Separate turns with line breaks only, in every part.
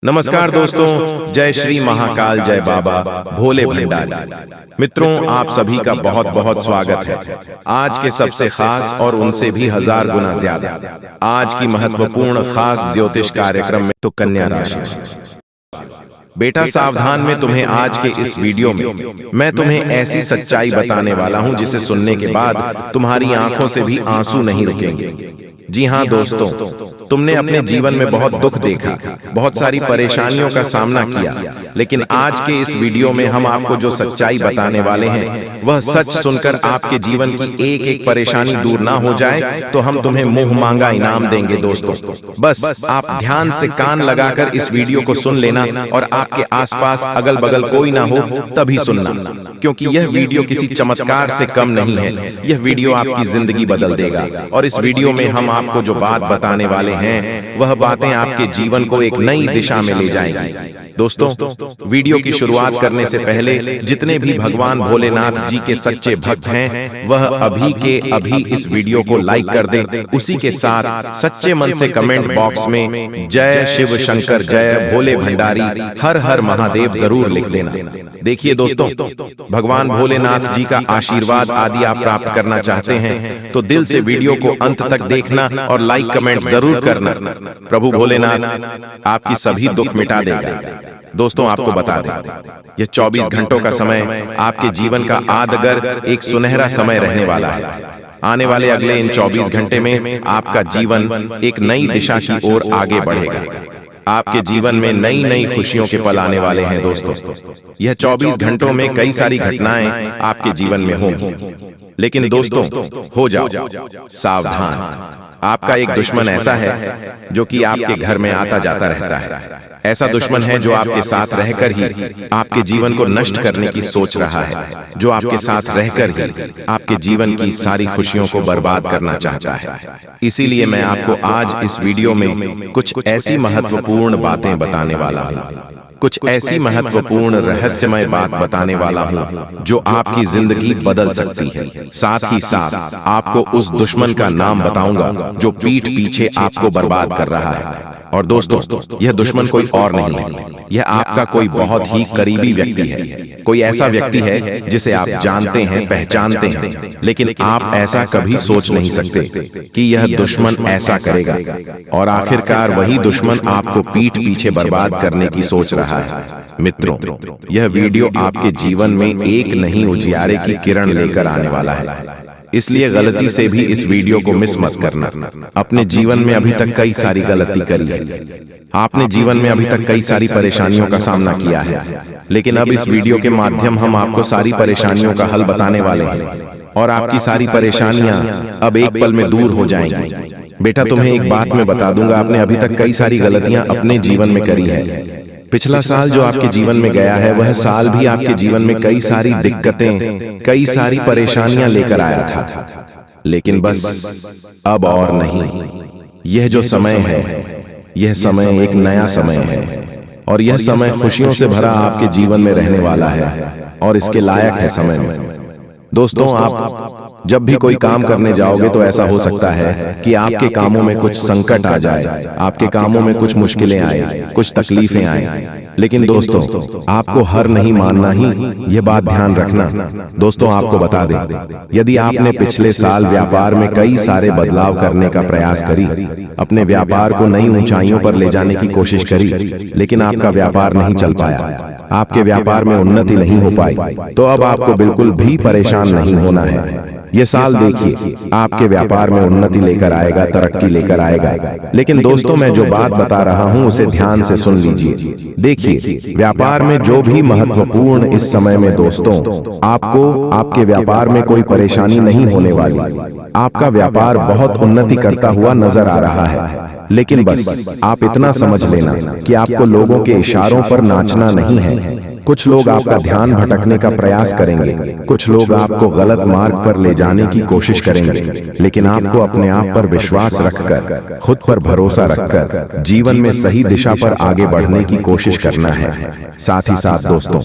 नमस्कार दोस्तों, जय श्री महाकाल, जय बाबा भोले भंडारी। मित्रों, आप सभी का बहुत बहुत स्वागत है आज के सबसे खास और उनसे भी 1000 गुना ज्यादा आज की महत्वपूर्ण खास ज्योतिष कार्यक्रम में। तो कन्या राशि बेटा सावधान में तुम्हें आज के इस वीडियो में मैं तुम्हें ऐसी सच्चाई बताने वाला हूं जिसे सुनने के बाद तुम्हारी आंखों से भी आंसू नहीं रुकेंगे। जी हाँ दोस्तों, तुमने अपने जीवन में बहुत दुख देखा, बहुत सारी परेशानियों का सामना किया, लेकिन आज के इस वीडियो में हम आपको जो सच्चाई बताने वाले हैं वह सच सुनकर आपके जीवन की एक एक परेशानी दूर ना हो जाए तो हम तुम्हें मुंह मांगा इनाम देंगे। दोस्तों बस आप ध्यान से कान लगाकर इस वीडियो को सुन लेना और आपके आसपास अगल बगल कोई ना हो तभी सुनना, क्योंकि यह वीडियो किसी चमत्कार से कम नहीं है। यह वीडियो आपकी जिंदगी बदल देगा और इस वीडियो में हम आपको जो बात बताने वाले हैं वह बातें आपके जीवन को एक नई दिशा में ले जाएंगी। दोस्तों, वीडियो की शुरुआत करने से पहले जितने भी भगवान भोलेनाथ जी के सच्चे भक्त हैं वह अभी के अभी इस वीडियो को लाइक कर दें। उसी के साथ सच्चे मन से कमेंट बॉक्स में जय शिव शंकर, जय भोले भंडारी, हर हर महादेव जरूर लिख देना। देखिए दोस्तों, भगवान भोलेनाथ जी का आशीर्वाद आदि आप प्राप्त करना चाहते हैं तो दिल से वीडियो को अंत तक देखना और लाइक कमेंट जरूर करना। प्रभु भोलेनाथ आपकी सभी दुख मिटा देगा। दोस्तों आपको बता दें, यह 24 घंटों का समय आपके जीवन का आदगर एक सुनहरा समय रहने वाला है। आने वाले अगले इन 24 घंटे में आपका जीवन एक नई दिशा की ओर आगे बढ़ेगा। आपके जीवन में नई नई खुशियों के पल आने वाले हैं। दोस्तों यह 24 घंटों में कई सारी घटनाएं आपके जीवन में होंगी, लेकिन दोस्तों हो जाओ सावधान। आपका एक दुश्मन ऐसा है जो कि आपके घर में आता जाता रहता है। ऐसा दुश्मन है जो आपके साथ रहकर ही आपके जीवन को नष्ट करने की सोच रहा है, जो आपके साथ रहकर ही आपके जीवन की सारी खुशियों को बर्बाद करना चाहता है। इसीलिए मैं आपको आज इस वीडियो में कुछ ऐसी महत्वपूर्ण बातें बताने वाला हूँ, कुछ ऐसी महत्वपूर्ण रहस्यमय बात बताने वाला हूँ जो आपकी जिंदगी बदल सकती है। साथ ही साथ आपको उस दुश्मन का नाम बताऊंगा जो पीठ पीछे आपको बर्बाद कर रहा है। और दोस्तों यह दुश्मन कोई और नहीं है, यह आपका कोई बहुत ही करीबी व्यक्ति है। कोई ऐसा व्यक्ति है जिसे आप जानते हैं, पहचानते हैं, लेकिन आप ऐसा कभी सोच नहीं सकते कि यह दुश्मन ऐसा करेगा। और आखिरकार वही दुश्मन आपको पीठ पीछे बर्बाद करने की सोच रहा है। मित्रों, यह वीडियो आपके जीवन में एक नहीं उजियारे की किरण लेकर आने वाला है, इसलिए गलती से भी इस वीडियो को मिस मत करना। अपने जीवन में अभी तक कई सारी गलती करी है, आपने जीवन में अभी तक कई सारी परेशानियों का सामना किया है, लेकिन अब इस वीडियो के माध्यम हम आपको सारी परेशानियों का हल बताने वाले हैं और आपकी सारी परेशानियां अब एक पल में दूर हो जाएंगी। बेटा तुम्हें एक बात मैं बता दूंगा, आपने अभी तक कई सारी गलतियां अपने जीवन में करी है। पिछला साल जो आपके जीवन में गया है वह साल भी आपके जीवन में कई सारी दिक्कतें, कई सारी परेशानियां लेकर आया था, लेकिन बस अब और नहीं। यह जो समय है, यह समय एक नया समय है और यह समय खुशियों से भरा आपके जीवन में रहने वाला है और इसके लायक है समय में। दोस्तों आप जब भी कोई काम करने जाओगे तो ऐसा हो सकता है कि आपके कामों में कुछ संकट आ जाए, आपके कामों में कुछ मुश्किलें आए, कुछ तकलीफें आए, लेकिन दोस्तों आपको हार नहीं मानना ही, यह बात ध्यान रखना। दोस्तों आपको बता दें, यदि आपने पिछले साल व्यापार में कई सारे बदलाव करने का प्रयास करी, अपने व्यापार को नई ऊंचाइयों पर ले जाने की कोशिश करी, लेकिन आपका व्यापार नहीं चल पाया, आपके व्यापार में उन्नति नहीं हो पाई, तो अब आपको बिल्कुल भी परेशान नहीं होना है। ये साल देखिए आपके व्यापार में उन्नति लेकर आएगा, तरक्की लेकर आएगा। लेकिन दोस्तों मैं जो बात बता रहा हूँ उसे ध्यान से सुन लीजिए। देखिए व्यापार में जो भी महत्वपूर्ण इस समय में दोस्तों आपको आपके व्यापार में कोई परेशानी नहीं होने वाली। आपका व्यापार बहुत उन्नति करता हुआ नजर आ रहा है, लेकिन बस आप इतना समझ लेना कि आपको लोगों के इशारों पर नाचना नहीं है। कुछ लोग आपका ध्यान भटकने का प्रयास करेंगे, कुछ लोग आपको गलत मार्ग पर ले जाने की कोशिश करेंगे, लेकिन आपको अपने आप पर विश्वास रखकर, खुद पर भरोसा रखकर जीवन में सही दिशा पर आगे बढ़ने की कोशिश करना है। साथ ही साथ दोस्तों,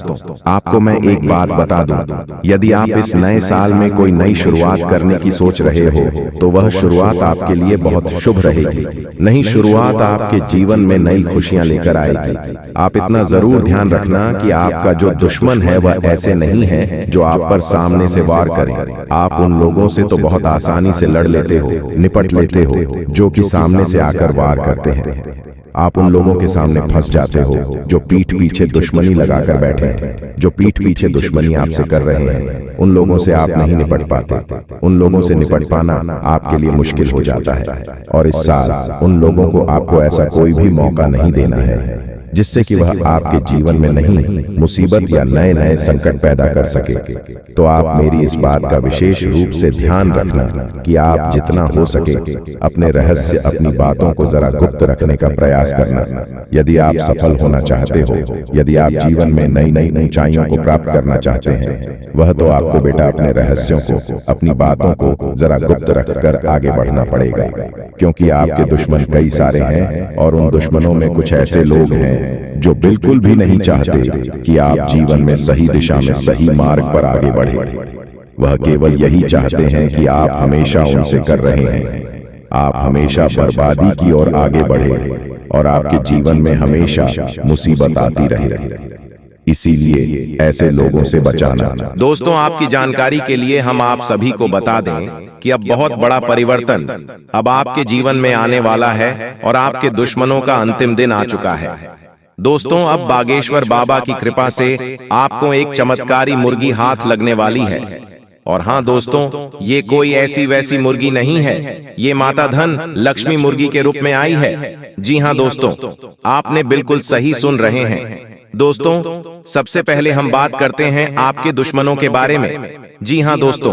आपको मैं एक बात बता दूं, यदि आप इस नए साल में कोई नई शुरुआत करने की सोच रहे हो तो वह शुरुआत आपके लिए बहुत शुभ रहेगी। नई शुरुआत आपके जीवन में नई खुशियां लेकर आएगी। आप इतना जरूर ध्यान रखना कि आपका जो दुश्मन है वह ऐसे नहीं है जो आप पर सामने से वार करे। आप उन लोगों से तो बहुत आसानी से लड़ लेते हो, निपट लेते हो, जो कि सामने से आकर वार करते हैं। आप उन लोगों के सामने फंस जाते हो जो पीठ पीछे दुश्मनी लगाकर बैठे हैं, जो पीठ पीछे दुश्मनी आपसे कर रहे हैं। उन लोगों से आप नहीं निपट पाते। उन लोगों से निपट पाना आपके लिए मुश्किल हो जाता है। और इस साल उन लोगों को आपको ऐसा कोई भी मौका नहीं देना है जिससे कि वह आपके जीवन में नहीं मुसीबत या नए नए संकट पैदा कर सके। तो आप मेरी इस बात का विशेष रूप से ध्यान रखना कि आप जितना हो सके अपने रहस्य, अपनी बातों को जरा गुप्त रखने का प्रयास करना। यदि आप सफल होना चाहते हो, यदि आप जीवन में नई नई ऊंचाइयों को प्राप्त करना चाहते हैं, वह तो आपको बेटा अपने रहस्यों को, अपनी बातों को जरा गुप्त रखकर आगे बढ़ना पड़ेगा, क्योंकि आपके दुश्मन कई सारे हैं और उन दुश्मनों में कुछ ऐसे लोग हैं जो बिल्कुल भी नहीं चाहते कि आप जीवन में सही दिशा में, सही मार्ग पर आगे बढ़े। वह केवल यही चाहते हैं कि आप हमेशा उनसे कर रहे हैं, आप हमेशा बर्बादी की ओर आगे बढ़े और आपके जीवन में हमेशा मुसीबत आती रहे। इसीलिए ऐसे लोगों से बचाना।
दोस्तों, आपकी जानकारी के लिए हम आप सभी को बता दें कि अब बहुत बड़ा परिवर्तन अब आपके जीवन में आने वाला है और आपके दुश्मनों का अंतिम दिन आ चुका है। दोस्तों, अब बागेश्वर बाबा की कृपा से आपको एक चमत्कारी मुर्गी हाथ लगने वाली है। और हाँ दोस्तों, ये कोई ऐसी वैसी मुर्गी नहीं है, ये माता धन लक्ष्मी मुर्गी के रूप में आई है। जी हाँ दोस्तों, आपने बिल्कुल सही सुन रहे हैं। दोस्तों, सबसे पहले हम बात करते हैं आपके दुश्मनों के बारे में। जी हाँ दोस्तों,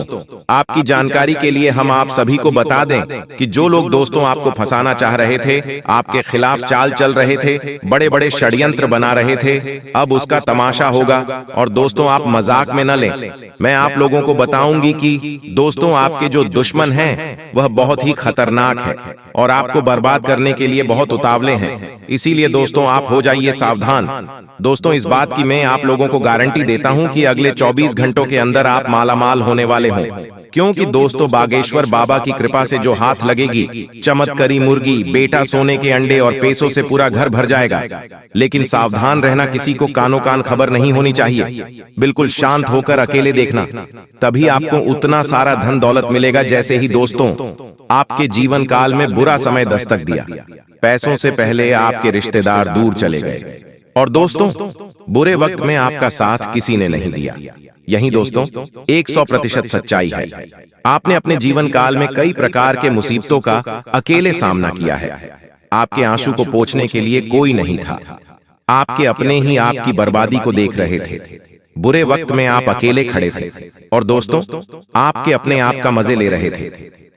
आपकी जानकारी के लिए हम आप सभी को बता दें कि जो लोग दोस्तों आपको फंसाना चाह रहे थे, आपके खिलाफ चाल चल रहे थे, बड़े बड़े षड्यंत्र बना रहे थे, अब उसका तमाशा होगा। और दोस्तों, आप मजाक में न लें। मैं आप लोगों को बताऊंगी कि दोस्तों आपके जो दुश्मन हैं वह बहुत ही खतरनाक है और आपको बर्बाद करने के लिए बहुत उतावले हैं। इसीलिए दोस्तों आप हो जाइए सावधान। दोस्तों, इस बात की मैं आप लोगों को गारंटी देता हूं कि अगले 24 घंटों के अंदर आप मालामाल होने वाले हों, क्योंकि दोस्तों बागेश्वर बाबा की कृपा से जो हाथ लगेगी, चमत्कारी मुर्गी, बेटा सोने के अंडे और पैसों से पूरा घर भर जाएगा। लेकिन सावधान रहना, किसी को कानो कान खबर नहीं होनी चाहिए। बिल्कुल शांत होकर अकेले देखना, तभी आपको उतना सारा धन दौलत मिलेगा। जैसे ही दोस्तों आपके जीवन काल में बुरा समय दस्तक दिया, पैसों से पहले आपके रिश्तेदार दूर चले गए और दोस्तों बुरे वक्त में आपका साथ किसी ने नहीं दिया। यही दोस्तों 100% सच्चाई है। आपने अपने जीवन काल में कई प्रकार के मुसीबतों का अकेले सामना किया है। आपके आंसू को पोंछने के लिए कोई नहीं था। आपके अपने ही आपकी बर्बादी को देख रहे थे। बुरे वक्त में आप अकेले खड़े थे और दोस्तों आपके अपने आप का मजे ले रहे थे।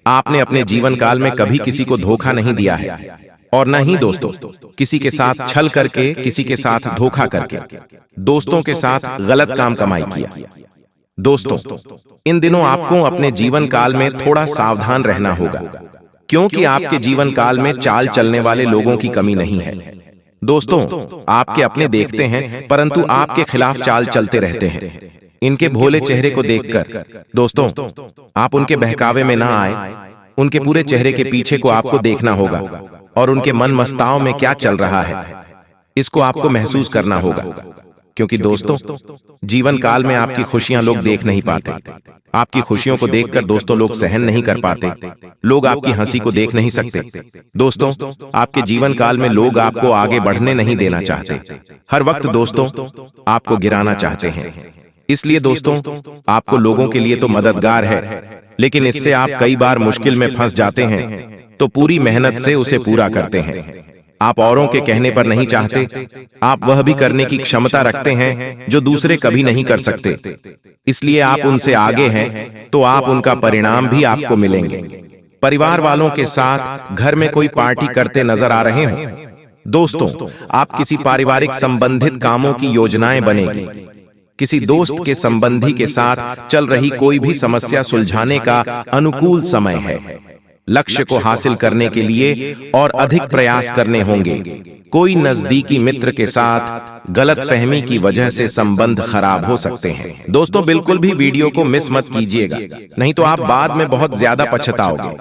आपने अपने जीवन काल में कभी किसी को धोखा नहीं दिया है और न ही दोस्तों किसी के साथ छल करके, किसी के साथ धोखा करके, दोस्तों के साथ गलत काम कमाई किया। दोस्तों, इन दिनों आपको अपने जीवन काल में थोड़ा सावधान रहना होगा, क्योंकि आपके जीवन काल में चाल चलने वाले लोगों की कमी नहीं है। दोस्तों, आपके अपने देखते हैं परंतु आपके खिलाफ चाल चलते रहते हैं। इनके भोले चेहरे को देखकर दोस्तों आप उनके बहकावे में ना आए। उनके पूरे चेहरे के पीछे को आपको देखना होगा और उनके मन मस्ताओं में क्या चल रहा है इसको आपको महसूस करना होगा। क्योंकि दोस्तों जीवन काल में आपकी खुशियां लोग देख नहीं पाते। आपकी खुशियों को देखकर दोस्तों लोग सहन नहीं कर पाते। लोग आपकी हंसी को देख नहीं सकते। दोस्तों आपके जीवन काल में लोग आपको आगे बढ़ने नहीं देना चाहते। हर वक्त दोस्तों आपको गिराना चाहते हैं। इसलिए दोस्तों आपको लोगों के लिए तो मददगार है, लेकिन इससे आप कई बार मुश्किल में फंस जाते हैं, तो पूरी मेहनत से उसे पूरा करते हैं। आप औरों के कहने पर नहीं चाहते। आप वह भी करने की क्षमता रखते हैं जो दूसरे कभी नहीं कर सकते। इसलिए आप उनसे आगे हैं, तो आप उनका परिणाम भी आपको मिलेंगे। परिवार वालों के साथ घर में कोई पार्टी करते नजर आ रहे हो दोस्तों, आप किसी पारिवारिक संबंधित कामों की योजनाएं बनेगी। किसी दोस्त के संबंधी के साथ चल रही कोई भी समस्या सुलझाने का अनुकूल समय है। लक्ष्य को हासिल करने के लिए और अधिक प्रयास करने होंगे। कोई नजदीकी मित्र के साथ गलतफहमी की वजह से संबंध खराब हो सकते हैं। दोस्तों, बिल्कुल भी वीडियो को मिस मत कीजिएगा, नहीं तो आप बाद में बहुत ज्यादा पछताओगे,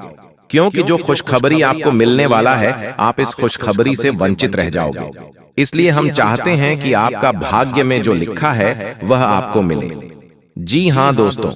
क्योंकि जो खुशखबरी आपको मिलने वाला है, आप इस खुशखबरी से वंचित रह जाओगे। इसलिए हम चाहते हैं कि आपका भाग्य में जो लिखा है वह आपको मिले। जी हाँ दोस्तों,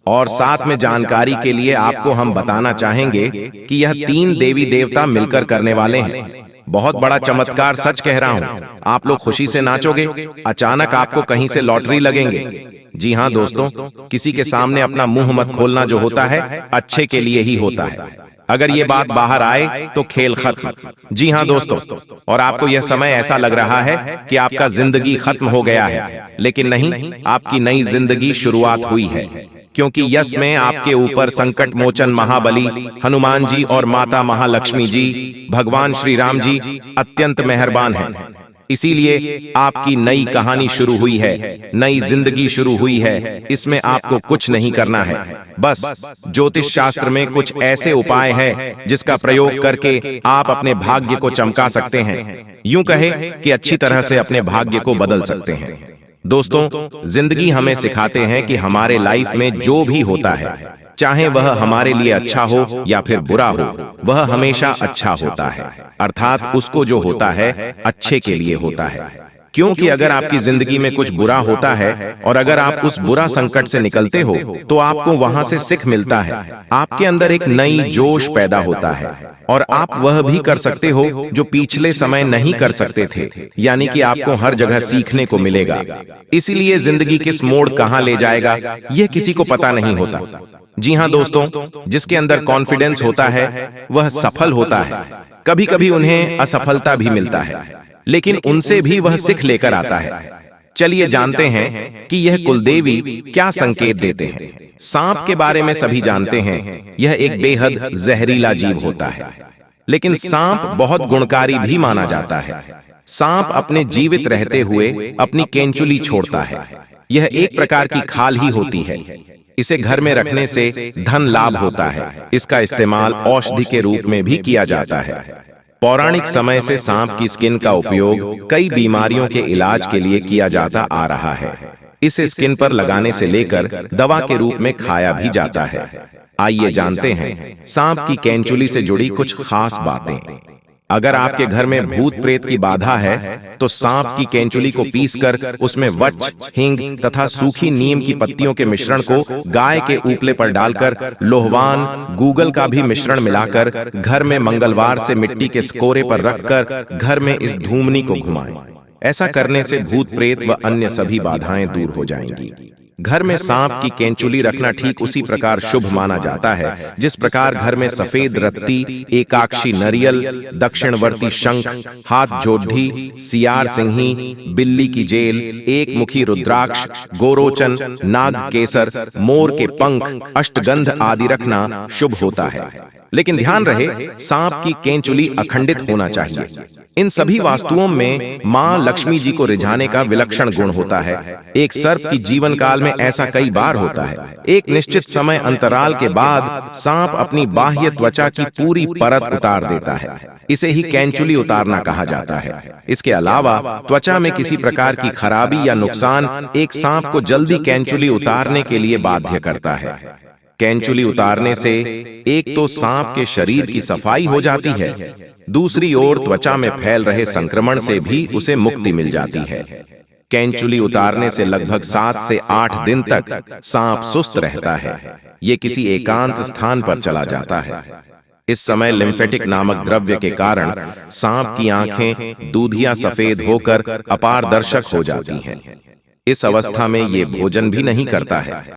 और साथ में जानकारी के लिए आपको हम बताना चाहेंगे कि यह 3 देवी देवता मिलकर करने वाले हैं। बहुत बड़ा चमत्कार, सच कह रहा हूँ। आप लोग खुशी से नाचोगे, अचानक आपको कहीं से लॉटरी लगेंगे। जी हाँ दोस्तों, किसी के सामने अपना मुंह मत खोलना जो होता है, अच्छे के लिए ही होता है। अगर ये बात बाहर आए तो खेल खत्म। जी हाँ दोस्तों, और आपको यह समय ऐसा लग रहा है कि आपका जिंदगी खत्म हो गया है, लेकिन नहीं, आपकी नई जिंदगी शुरुआत हुई है, क्योंकि यश में आपके ऊपर संकट मोचन महाबली हनुमान जी और माता महालक्ष्मी जी, भगवान श्री राम जी अत्यंत मेहरबान हैं। इसीलिए आपकी नई कहानी शुरू हुई है, नई जिंदगी शुरू हुई है। इसमें आपको कुछ नहीं करना है, बस ज्योतिष शास्त्र में कुछ ऐसे उपाय हैं जिसका प्रयोग करके आप अपने भाग्य को चमका सकते हैं। यूं कहे कि अच्छी तरह से अपने भाग्य को बदल सकते हैं। दोस्तों, जिंदगी हमें सिखाते हैं कि हमारे लाइफ में जो भी होता है, चाहे वह हमारे लिए अच्छा हो या फिर बुरा हो, वह हमेशा अच्छा होता है। अर्थात उसको जो होता है अच्छे के लिए होता है। क्योंकि अगर आपकी जिंदगी में कुछ बुरा होता है और अगर आप उस बुरा संकट से निकलते हो तो आपको वहां से सीख मिलता है। आपके अंदर एक नई जोश पैदा होता है और आप वह भी कर सकते हो जो पिछले समय नहीं कर सकते थे। यानी कि आपको हर जगह सीखने को मिलेगा। इसीलिए जिंदगी किस मोड़ कहां ले जाएगा, यह किसी को पता नहीं होता। जी हाँ दोस्तों, जिसके अंदर कॉन्फिडेंस होता है वह सफल होता है। कभी कभी उन्हें असफलता भी मिलता है, लेकिन उनसे भी वह सीख लेकर आता है। चलिए जानते हैं कि यह कुलदेवी क्या संकेत देते हैं। सांप के बारे में सभी जानते हैं, यह एक बेहद जहरीला जीव होता है, लेकिन सांप बहुत गुणकारी भी माना जाता है। सांप अपने जीवित रहते हुए अपनी केंचुली छोड़ता है। यह एक प्रकार की खाल ही होती है। इसे घर में रखने से धन लाभ होता है। इसका इस्तेमाल औषधि के रूप में भी किया जाता है। पौराणिक समय से सांप की स्किन का उपयोग कई बीमारियों के इलाज के लिए किया जाता आ रहा है। इसे स्किन पर लगाने से लेकर दवा के रूप में खाया भी जाता है। आइए जानते हैं सांप की केंचुली से जुड़ी कुछ खास बातें। अगर आपके घर में भूत प्रेत की बाधा है तो सांप की केंचुली को पीसकर उसमें वच, हिंग तथा सूखी नीम की पत्तियों के मिश्रण को गाय के उपले पर डालकर लोहवान, गूगल का भी मिश्रण मिलाकर घर में मंगलवार से मिट्टी के स्कोरे पर रखकर घर में इस धूमनी को घुमाएं। ऐसा करने से भूत प्रेत व अन्य सभी बाधाएं दूर हो जाएंगी। घर में सांप की केंचुली रखना ठीक उसी प्रकार शुभ माना जाता है जिस प्रकार घर में सफेद रत्ती, एकाक्षी नरियल, दक्षिणवर्ती शंख, हाथ जोड़ी, सियार सिंही, बिल्ली की जेल, एक मुखी रुद्राक्ष, गोरोचन, नाग केसर, मोर के पंख, अष्टगंध आदि रखना शुभ होता है। लेकिन ध्यान रहे, सांप की केंचुली अखंडित होना चाहिए। इन सभी वास्तुओं में मां लक्ष्मी जी को रिझाने का विलक्षण गुण होता है। एक सर्प की जीवन काल में ऐसा कई बार होता है। एक निश्चित समय अंतराल के बाद सांप अपनी बाह्य त्वचा की पूरी परत उतार देता है। इसे ही केंचुली उतारना कहा जाता है। इसके अलावा त्वचा में किसी प्रकार की खराबी या नुकसान एक सांप को जल्दी केंचुली उतारने के लिए बाध्य करता है। केंचुली उतारने से एक तो सांप के शरीर की सफाई हो जाती है, दूसरी ओर त्वचा में फैल रहे संक्रमण से भी उसे मुक्ति मिल जाती है। केंचुली उतारने से लगभग 7 से 8 दिन तक सांप सुस्त रहता है। ये किसी एकांत स्थान पर चला जाता है। इस समय लिम्फेटिक नामक द्रव्य के कारण सांप की आंखें दूधिया सफेद होकर अपारदर्शक हो जाती हैं। इस अवस्था में ये भोजन भी नहीं करता है।